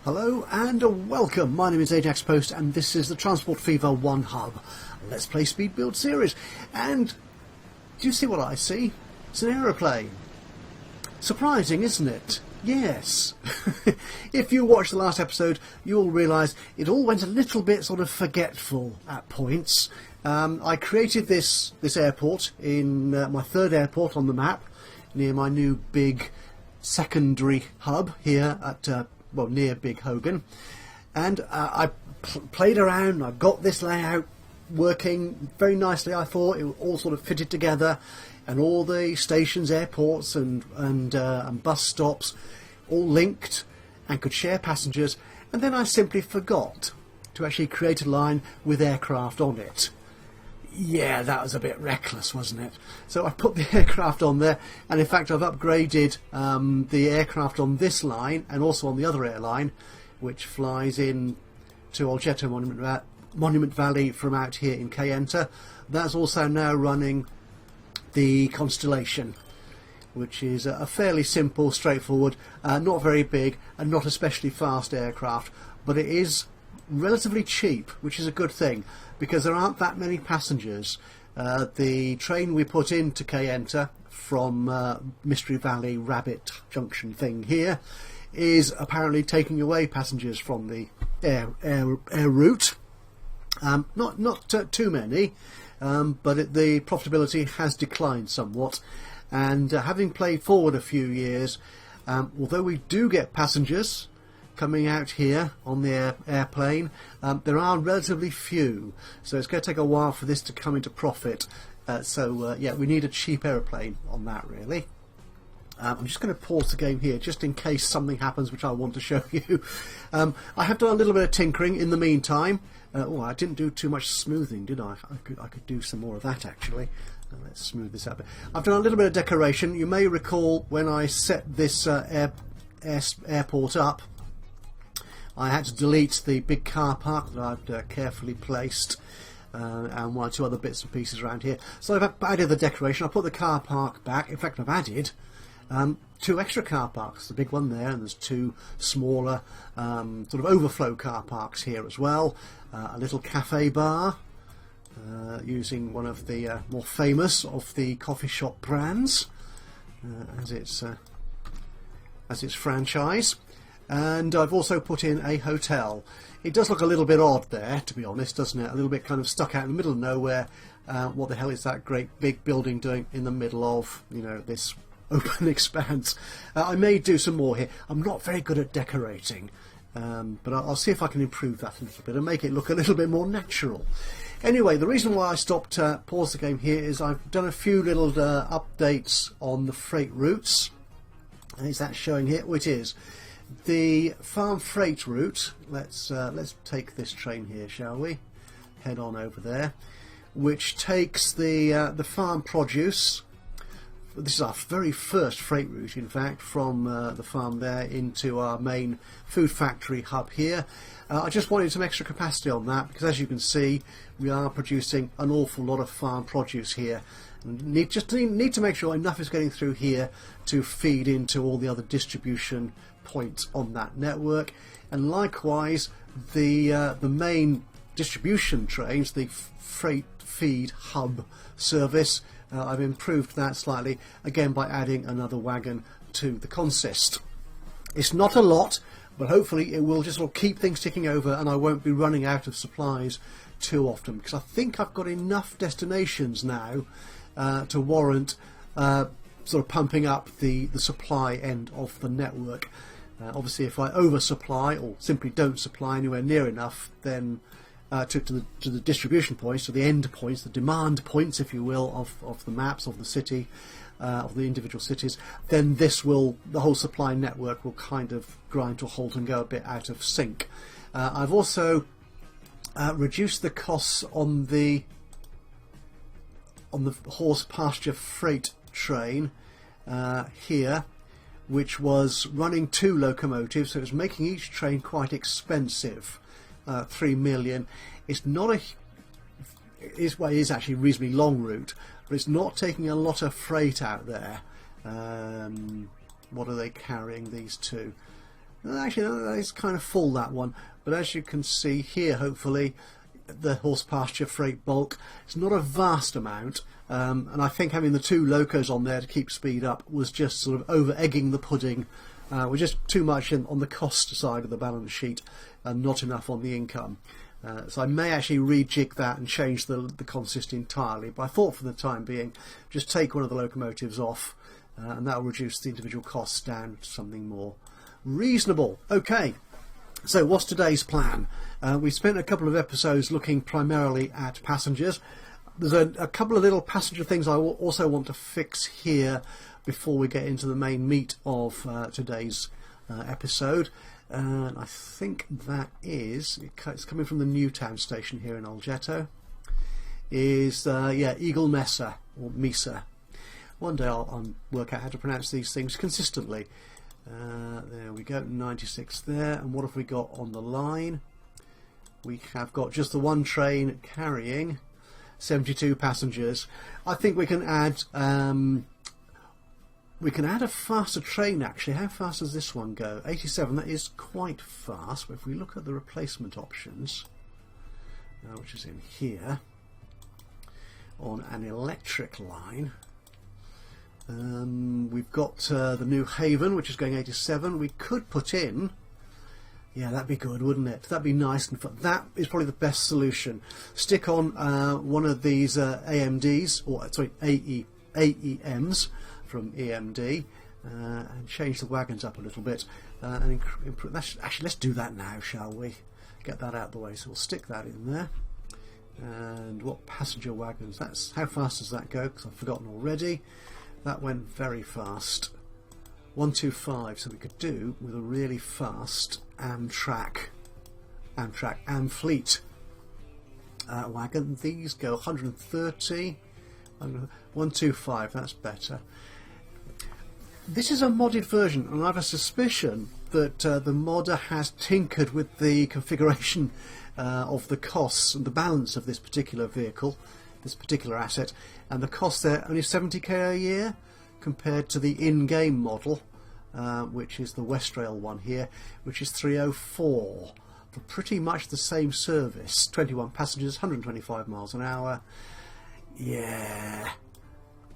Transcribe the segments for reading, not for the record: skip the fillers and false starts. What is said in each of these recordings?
Hello and welcome. My name is Ajaxpost and this is the Transport Fever 1 Hub Let's Play Speed Build series. And do you see what I see? It's an aeroplane. Surprising, isn't it? Yes. If you watched the last episode, you'll realise it all went a little bit sort of forgetful at points. I created this airport in my third airport on the map, near my new big secondary hub here at near Big Hogan, and I played around. I got this layout working very nicely. I thought it all sort of fitted together, and all the stations, airports and bus stops all linked and could share passengers. And then I simply forgot to actually create a line with aircraft on it. Yeah, that was a bit reckless, wasn't it? So I put the aircraft on there, and in fact I've upgraded the aircraft on this line and also on the other airline, which flies in to Olgetto Monument Valley from out here in Kayenta. That's also now running the Constellation, which is a fairly simple, straightforward, not very big and not especially fast aircraft, but it is relatively cheap, which is a good thing because there aren't that many passengers. The train we put into Kayenta from Mystery Valley Rabbit Junction thing here is apparently taking away passengers from the air route. Not too many, but the profitability has declined somewhat. And having played forward a few years, although we do get passengers coming out here on the airplane, there are relatively few, so it's going to take a while for this to come into profit. Yeah, we need a cheap aeroplane on that, really. I'm just going to pause the game here just in case something happens which I want to show you. I have done a little bit of tinkering in the meantime. I didn't do too much smoothing, did I? I could do some more of that, actually. Let's smooth this out. I've done a little bit of decoration. You may recall when I set this airport up, I had to delete the big car park that I'd carefully placed, and one or two other bits and pieces around here. So I've added the decoration. I put the car park back. In fact, I've added two extra car parks. The big one there, and there's two smaller sort of overflow car parks here as well. A little cafe bar, using one of the more famous of the coffee shop brands as its franchise. And I've also put in a hotel. It does look a little bit odd there, to be honest, doesn't it? A little bit kind of stuck out in the middle of nowhere. What the hell is that great big building doing in the middle of, this open expanse? I may do some more here. I'm not very good at decorating, but I'll see if I can improve that a little bit and make it look a little bit more natural. Anyway, the reason why I stopped, pause the game here, is I've done a few little updates on the freight routes. And is that showing here? Oh, it is. The farm freight route, let's take this train here, shall we? Head on over there, which takes the farm produce. This is our very first freight route, in fact, from the farm there into our main food factory hub here. I just wanted some extra capacity on that because, as you can see, we are producing an awful lot of farm produce here. Need to make sure enough is getting through here to feed into all the other distribution points on that network, and likewise the main distribution trains, the freight feed hub service. I've improved that slightly again by adding another wagon to the consist. It's not a lot, but hopefully it will just sort of keep things ticking over, and I won't be running out of supplies too often, because I think I've got enough destinations now to warrant sort of pumping up the supply end of the network. Obviously, if I oversupply or simply don't supply anywhere near enough, then to the distribution points, to the end points, the demand points, if you will, of the maps of the city, of the individual cities, then the whole supply network will kind of grind to a halt and go a bit out of sync. I've also reduced the costs on the horse pasture freight train here, which was running 2 locomotives, so it's making each train quite expensive. 3 million. It's not it is actually a reasonably long route, but it's not taking a lot of freight out there. What are they carrying, these two? Actually, no, it's kind of full, that one. But as you can see here, hopefully, the horse pasture freight bulk, it's not a vast amount. And I think having the 2 locos on there to keep speed up was just sort of over-egging the pudding. Was just too much on the cost side of the balance sheet and not enough on the income. So I may actually rejig that and change the consist entirely. But I thought for the time being, just take one of the locomotives off and that will reduce the individual costs down to something more reasonable. Okay, so what's today's plan? We spent a couple of episodes looking primarily at passengers. There's a couple of little passenger things I also want to fix here before we get into the main meat of today's episode. And I think that is, it's coming from the Newtown station here in Algetto, is Eagle Mesa, or Mesa. One day I'll work out how to pronounce these things consistently. There we go, 96 there. And what have we got on the line? We have got just the one train carrying 72 passengers. I think we can add a faster train actually. How fast does this one go? 87, that is quite fast. But if we look at the replacement options, which is in here, on an electric line, we've got the New Haven, which is going 87. We could put in, yeah, that'd be good, wouldn't it? That'd be nice and fun. That is probably the best solution. Stick on one of these AMDs, or sorry, AEMs from EMD, and change the wagons up a little bit. And improve. Actually, let's do that now, shall we? Get that out of the way. So we'll stick that in there. And what passenger wagons? That's how fast does that go? Because I've forgotten already. That went very fast. 125. So we could do with a really fast Amtrak Amfleet wagon. These go 130. 125. That's better. This is a modded version, and I have a suspicion that the modder has tinkered with the configuration of the costs and the balance of this particular vehicle, this particular asset, and the cost there only 70k a year compared to the in-game model, which is the Westrail one here, which is 304 for pretty much the same service. 21 passengers, 125 miles an hour. Yeah.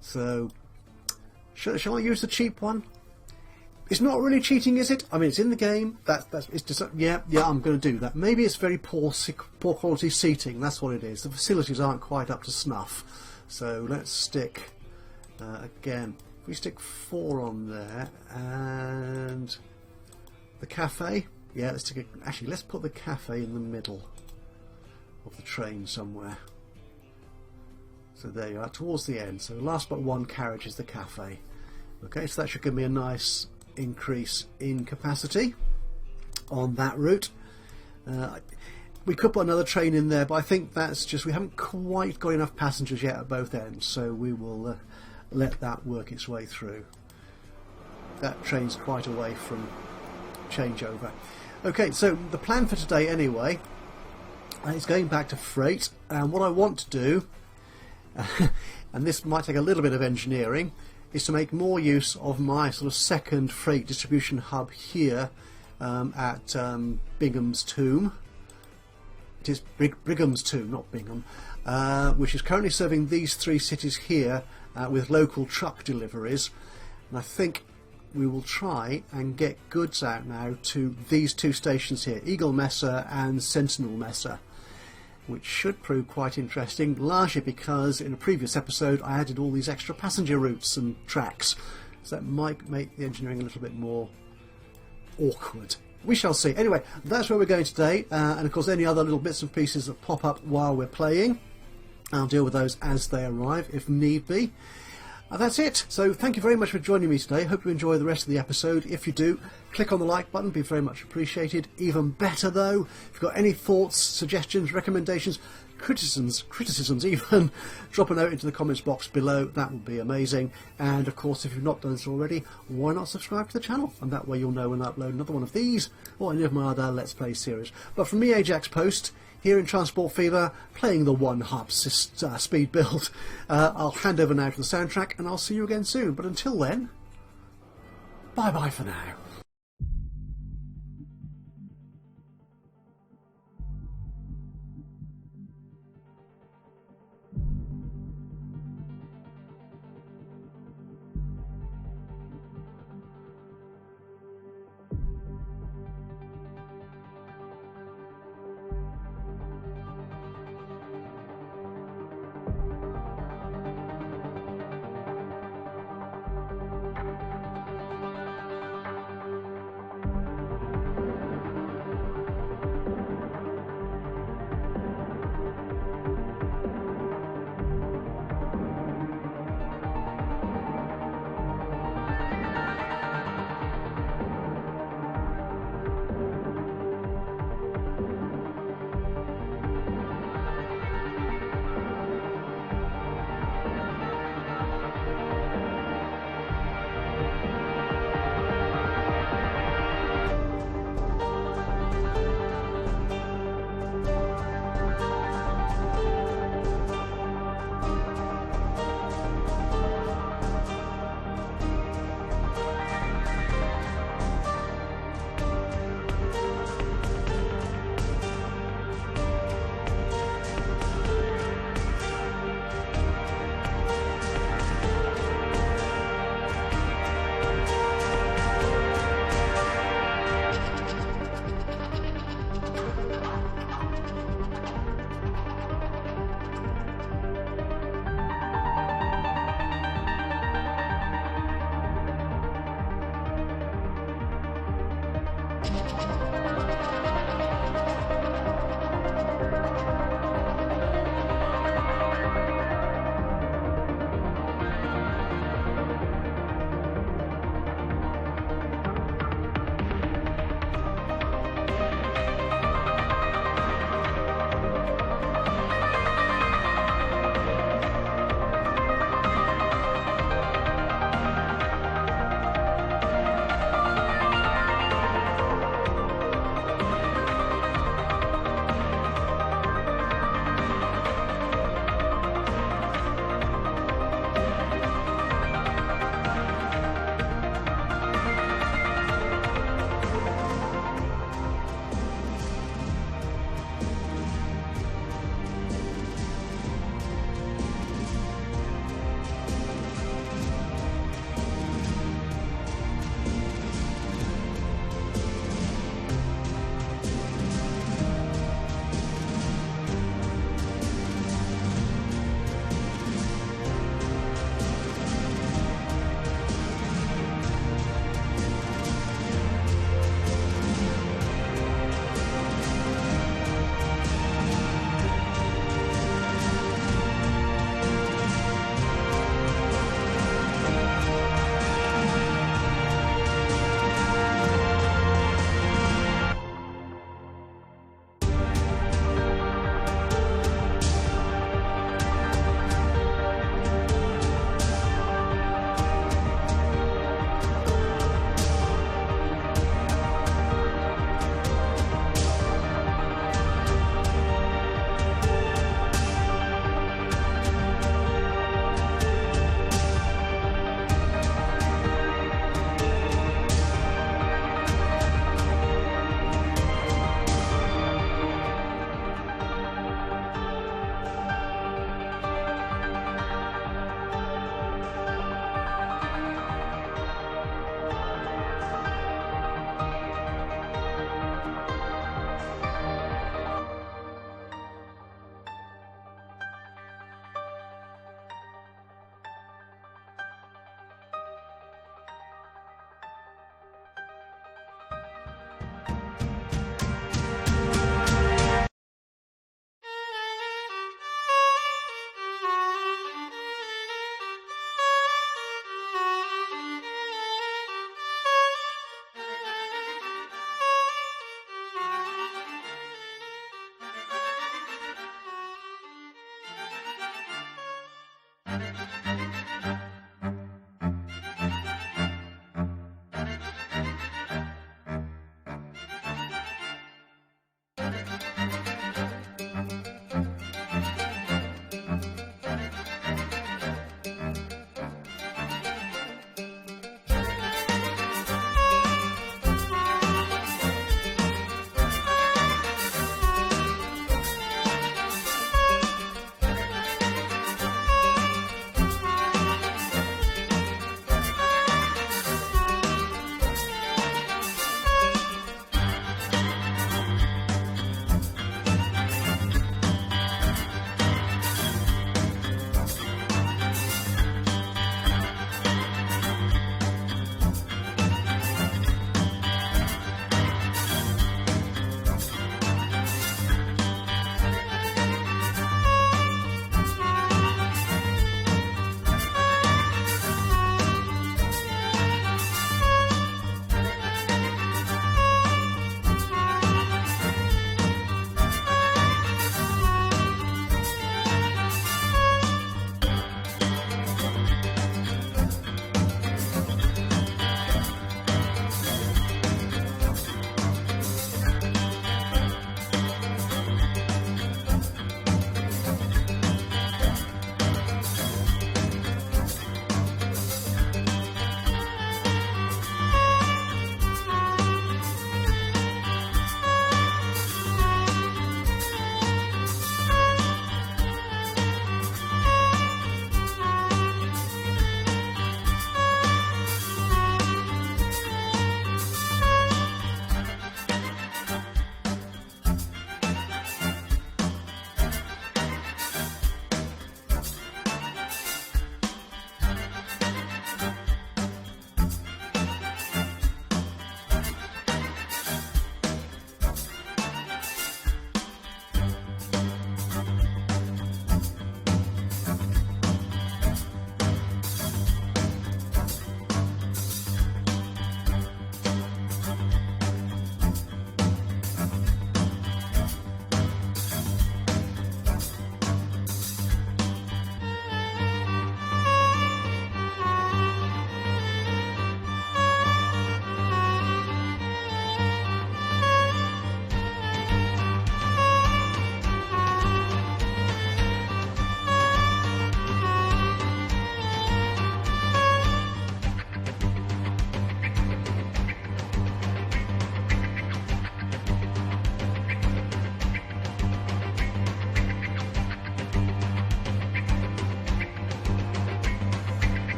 So, shall I use the cheap one? It's not really cheating, is it? I mean, it's in the game. It's just, yeah, I'm going to do that. Maybe it's very poor quality seating. That's what it is. The facilities aren't quite up to snuff. So let's stick again. If we stick 4 on there and the cafe. Yeah, let's put the cafe in the middle of the train somewhere. So there you are, towards the end. So last but one carriage is the cafe. Okay, so that should give me a nice increase in capacity on that route. We could put another train in there, but I think that's just, we haven't quite got enough passengers yet at both ends, so we will let that work its way through. That train's quite away from changeover. Okay, so the plan for today anyway is going back to freight, and what I want to do, and this might take a little bit of engineering, is to make more use of my sort of second freight distribution hub here at Bingham's Tomb. It is Brigham's Tomb, not Bingham, which is currently serving these 3 cities here with local truck deliveries. And I think we will try and get goods out now to these 2 stations here, Eagle Mesa and Sentinel Mesa, which should prove quite interesting, largely because in a previous episode I added all these extra passenger routes and tracks, so that might make the engineering a little bit more awkward. We shall see. Anyway, that's where we're going today, and of course any other little bits and pieces that pop up while we're playing, I'll deal with those as they arrive if need be. That's it. So thank you very much for joining me today. Hope you enjoy the rest of the episode. If you do, click on the like button, be very much appreciated. Even better though, if you've got any thoughts, suggestions, recommendations, criticisms even, drop a note into the comments box below. That would be amazing. And of course, if you've not done so already, why not subscribe to the channel? And that way you'll know when I upload another one of these or any of my other Let's Play series. But from me, Ajaxpost, here in Transport Fever, playing the one hub speed build. I'll hand over now to the soundtrack and I'll see you again soon. But until then, bye bye for now.